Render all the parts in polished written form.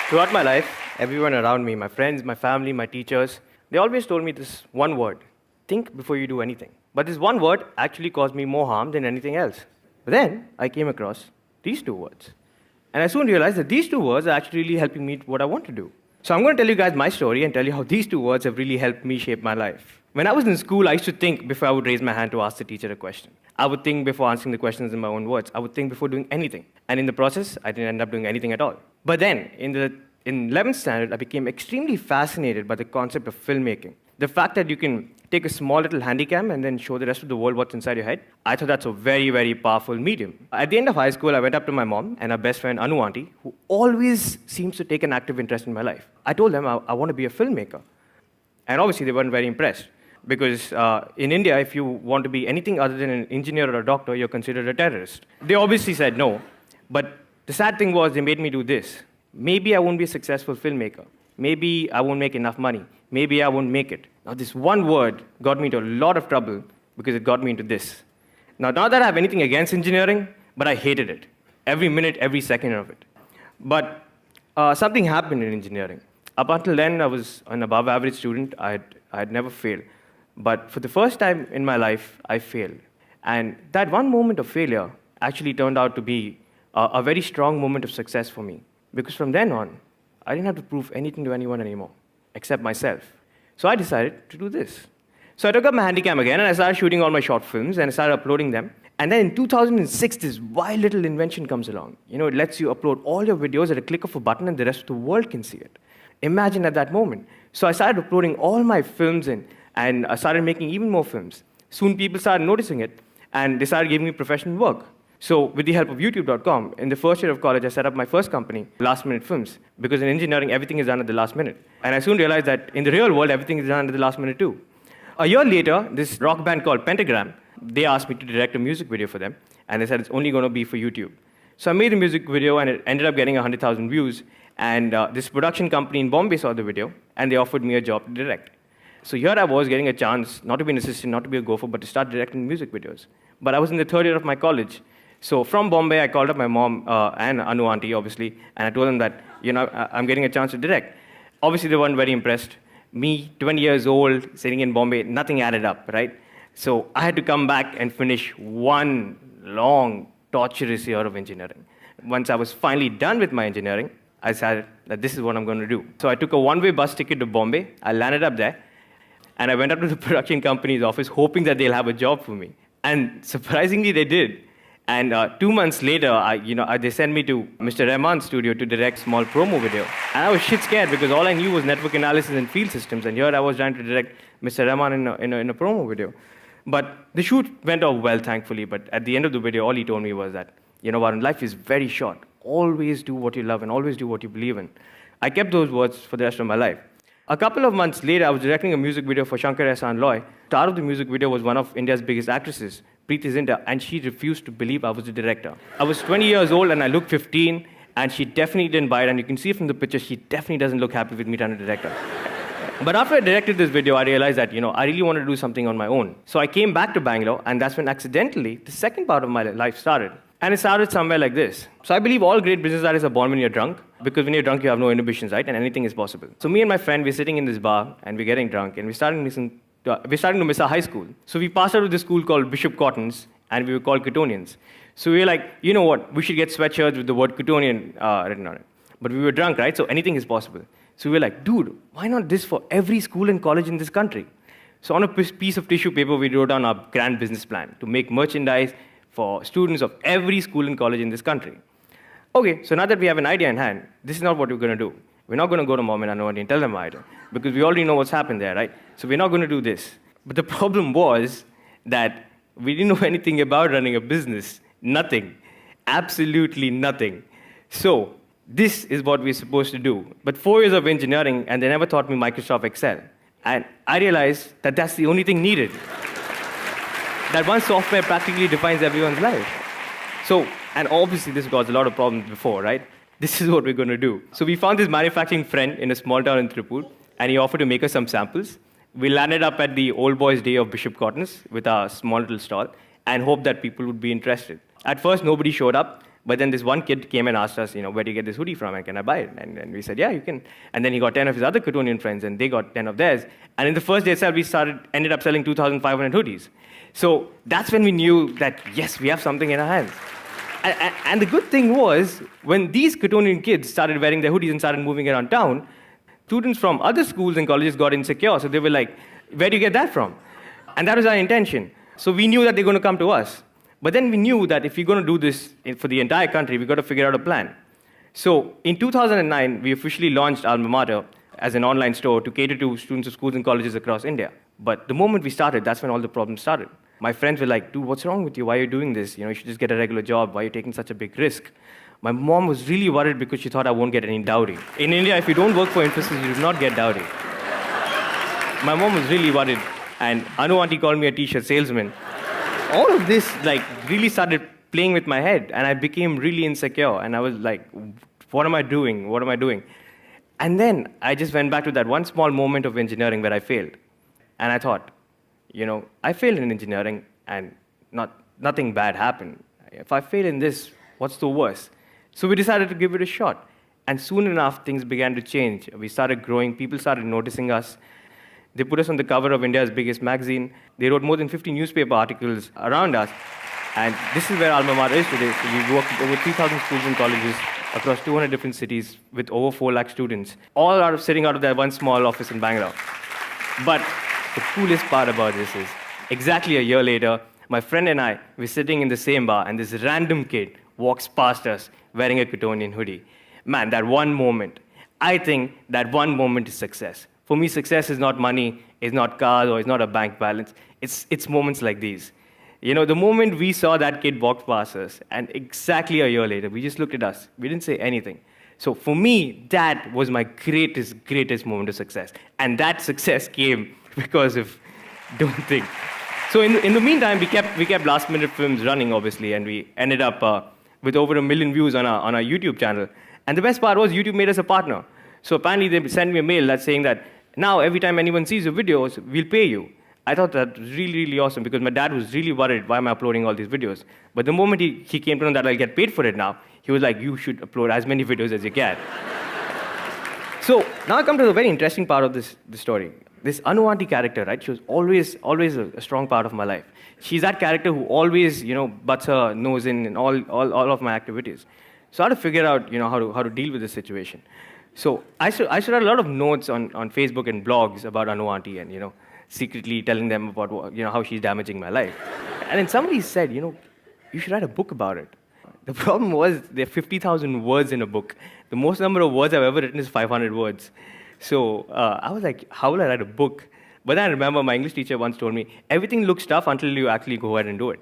Throughout my life, everyone around me, my friends, my family, my teachers, they always told me this one word: think before you do anything. But this one word actually caused me more harm than anything else. But then I came across these two words. And I soon realized that these two words are actually really helping me what I want to do. So I'm going to tell you guys my story and tell you how these two words have really helped me shape my life. When I was in school, I used to think before I would raise my hand to ask the teacher a question. I would think before answering the questions in my own words. I would think before doing anything. And in the process, I didn't end up doing anything at all. But then, in 11th standard, I became extremely fascinated by the concept of filmmaking. The fact that you can take a small little handycam and then show the rest of the world what's inside your head, I thought that's a very, very powerful medium. At the end of high school, I went up to my mom and her best friend, Anu auntie, who always seems to take an active interest in my life. I told them I want to be a filmmaker. And obviously, they weren't very impressed. Because in India, if you want to be anything other than an engineer or a doctor, you're considered a terrorist. They obviously said no. But the sad thing was, they made me do this. Maybe I won't be a successful filmmaker. Maybe I won't make enough money. Maybe I won't make it. Now, this one word got me into a lot of trouble because it got me into this. Now, not that I have anything against engineering, but I hated it. Every minute, every second of it. But something happened in engineering. Up until then, I was an above average student. I had never failed. But for the first time in my life, I failed. And that one moment of failure actually turned out to be a very strong moment of success for me. Because from then on, I didn't have to prove anything to anyone anymore, except myself. So I decided to do this. So I took up my Handycam again, and I started shooting all my short films, and I started uploading them. And then in 2006, this wild little invention comes along. It lets you upload all your videos at a click of a button, and the rest of the world can see it. Imagine at that moment. So I started uploading all my films in, and I started making even more films. Soon people started noticing it, and they started giving me professional work. So with the help of YouTube.com, in the first year of college, I set up my first company, Last Minute Films, because in engineering, everything is done at the last minute. And I soon realized that in the real world, everything is done at the last minute too. A year later, this rock band called Pentagram, they asked me to direct a music video for them, and they said it's only going to be for YouTube. So I made a music video, and it ended up getting 100,000 views. And this production company in Bombay saw the video, and they offered me a job to direct. So here I was getting a chance, not to be an assistant, not to be a gopher, but to start directing music videos. But I was in the third year of my college. So from Bombay, I called up my mom and Anu auntie, obviously, and I told them that, I'm getting a chance to direct. Obviously, they weren't very impressed. Me, 20 years old, sitting in Bombay, nothing added up, right? So I had to come back and finish one long, torturous year of engineering. Once I was finally done with my engineering, I decided that this is what I'm going to do. So I took a one-way bus ticket to Bombay. I landed up there. And I went up to the production company's office hoping that they'll have a job for me. And surprisingly, they did. And 2 months later, they sent me to Mr. Rahman's studio to direct small promo video. And I was shit scared because all I knew was network analysis and field systems. And here I was trying to direct Mr. Rahman in a promo video. But the shoot went off well, thankfully. But at the end of the video, all he told me was that, Varun, life is very short. Always do what you love and always do what you believe in. I kept those words for the rest of my life. A couple of months later, I was directing a music video for Shankar Ehsaan Loy. The star of the music video was one of India's biggest actresses, Preeti Zinta, and she refused to believe I was the director. I was 20 years old and I looked 15, and she definitely didn't buy it, and you can see from the picture, she definitely doesn't look happy with me trying to direct her. But after I directed this video, I realized that, I really wanted to do something on my own. So I came back to Bangalore, and that's when accidentally the second part of my life started. And it started somewhere like this. So I believe all great business artists are born when you're drunk, because when you're drunk, you have no inhibitions, right? And anything is possible. So me and my friend, we're sitting in this bar, and we're getting drunk, and we're starting to miss our high school. So we passed out of this school called Bishop Cottons, and we were called Cottonians. So we were like, you know what? We should get sweatshirts with the word Cottonian written on it. But we were drunk, right? So anything is possible. So we were like, dude, why not this for every school and college in this country? So on a piece of tissue paper, we wrote down our grand business plan to make merchandise for students of every school and college in this country. Okay, so now that we have an idea in hand, this is not what we're going to do. We're not going to go to mom and Anu and tell them our idea, because we already know what's happened there, right? So we're not going to do this. But the problem was that we didn't know anything about running a business. Nothing. Absolutely nothing. So this is what we're supposed to do. But 4 years of engineering, and they never taught me Microsoft Excel. And I realized that that's the only thing needed. That one software practically defines everyone's life. So, and obviously this caused a lot of problems before, right? This is what we're going to do. So we found this manufacturing friend in a small town in Tripur, and he offered to make us some samples. We landed up at the Old Boys' Day of Bishop Cottons with our small little stall and hoped that people would be interested. At first, nobody showed up, But then this one kid came and asked us, where do you get this hoodie from and can I buy it? And we said, yeah, you can. And then he got 10 of his other Cottonian friends and they got 10 of theirs. And in the first day itself, we ended up selling 2,500 hoodies. So that's when we knew that, yes, we have something in our hands. And the good thing was, when these Cottonian kids started wearing their hoodies and started moving around town, students from other schools and colleges got insecure. So they were like, where do you get that from? And that was our intention. So we knew that they're going to come to us. But then we knew that if we're going to do this for the entire country, we've got to figure out a plan. So in 2009, we officially launched Alma Mater as an online store to cater to students of schools and colleges across India. But the moment we started, that's when all the problems started. My friends were like, dude, what's wrong with you? Why are you doing this? You should just get a regular job. Why are you taking such a big risk? My mom was really worried because she thought I won't get any dowry. In India, if you don't work for Infosys, you do not get dowry. My mom was really worried. And Anu auntie called me a t-shirt salesman. All of this really started playing with my head, and I became really insecure. And I was like, what am I doing? What am I doing? And then I just went back to that one small moment of engineering where I failed. And I thought, I failed in engineering and nothing bad happened. If I fail in this, what's the worst? So we decided to give it a shot. And soon enough, things began to change. We started growing. People started noticing us. They put us on the cover of India's biggest magazine. They wrote more than 50 newspaper articles around us. And this is where Alma Mater is today. So we work with over 3,000 schools and colleges across 200 different cities with over 4 lakh students, all sitting out of that one small office in Bangalore. But the coolest part about this is, exactly a year later, my friend and I were sitting in the same bar, and this random kid walks past us wearing a Cottonian hoodie. Man, that one moment, I think that one moment is success. For me, success is not money, it's not cars, or it's not a bank balance. It's moments like these. The moment we saw that kid walk past us, and exactly a year later, we just looked at us. We didn't say anything. So for me, that was my greatest moment of success. And that success came because of Don't Think. So in the meantime, we kept last-minute films running, obviously, and we ended up with over 1 million views on our YouTube channel. And the best part was YouTube made us a partner. So apparently they sent me a mail that's saying that now every time anyone sees your videos, we'll pay you. I thought that was really, really awesome because my dad was really worried, why am I uploading all these videos? But the moment he came to know that I'll get paid for it now, he was like, you should upload as many videos as you can. So now I come to the very interesting part of this story. This Anu auntie character, right? She was always a strong part of my life. She's that character who always, butts her nose in all of my activities. So I had to figure out, how to deal with this situation. So I should write a lot of notes on Facebook and blogs about Anu auntie and, secretly telling them about, how she's damaging my life. And then somebody said, you should write a book about it. The problem was there are 50,000 words in a book. The most number of words I've ever written is 500 words. So I was like, how will I write a book? But then I remember my English teacher once told me, everything looks tough until you actually go ahead and do it.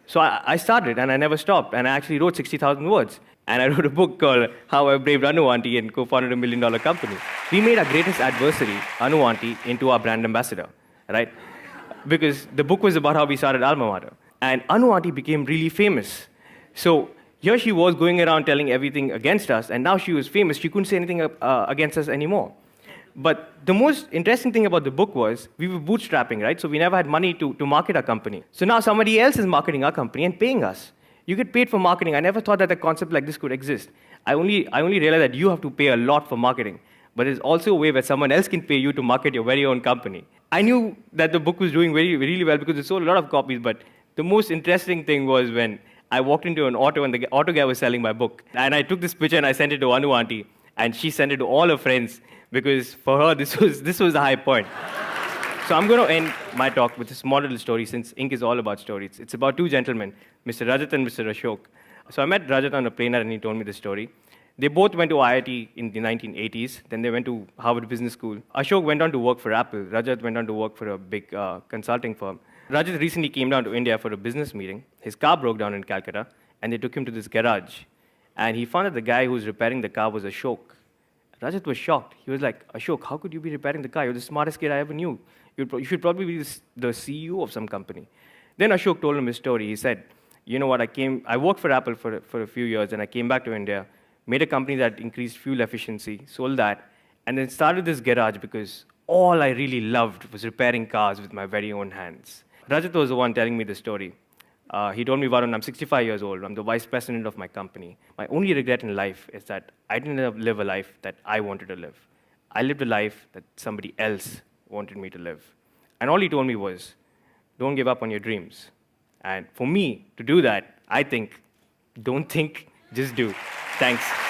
So I started, and I never stopped, and I actually wrote 60,000 words. And I wrote a book called How I Braved Anu auntie and co-founded $1 million company. We made our greatest adversary, Anu auntie, into our brand ambassador, right? Because the book was about how we started Alma Mater. And Anu auntie became really famous. So here she was going around telling everything against us, and now she was famous. She couldn't say anything against us anymore. But the most interesting thing about the book was we were bootstrapping, right? So we never had money to market our company. So now somebody else is marketing our company and paying us. You get paid for marketing. I never thought that a concept like this could exist. I only realized that you have to pay a lot for marketing. But there's also a way where someone else can pay you to market your very own company. I knew that the book was doing really well because it sold a lot of copies, but the most interesting thing was when I walked into an auto and the auto guy was selling my book. And I took this picture and I sent it to Anu auntie, and she sent it to all her friends because for her, this was the high point. So I'm going to end my talk with a small little story since Ink is all about stories. It's about 2 gentlemen, Mr. Rajat and Mr. Ashok. So I met Rajat on a plane and he told me this story. They both went to IIT in the 1980s. Then they went to Harvard Business School. Ashok went on to work for Apple. Rajat went on to work for a big consulting firm. Rajat recently came down to India for a business meeting. His car broke down in Calcutta, and they took him to this garage. And he found that the guy who was repairing the car was Ashok. Rajat was shocked. He was like, Ashok, how could you be repairing the car? You're the smartest kid I ever knew. You should probably be the CEO of some company. Then Ashok told him his story. He said, you know what, I worked for Apple for a few years, and I came back to India, made a company that increased fuel efficiency, sold that, and then started this garage because all I really loved was repairing cars with my very own hands. Rajat was the one telling me the story. He told me, Varun, I'm 65 years old. I'm the vice president of my company. My only regret in life is that I didn't live a life that I wanted to live. I lived a life that somebody else wanted me to live. And all he told me was, don't give up on your dreams. And for me to do that, I think, don't think, just do. Thanks.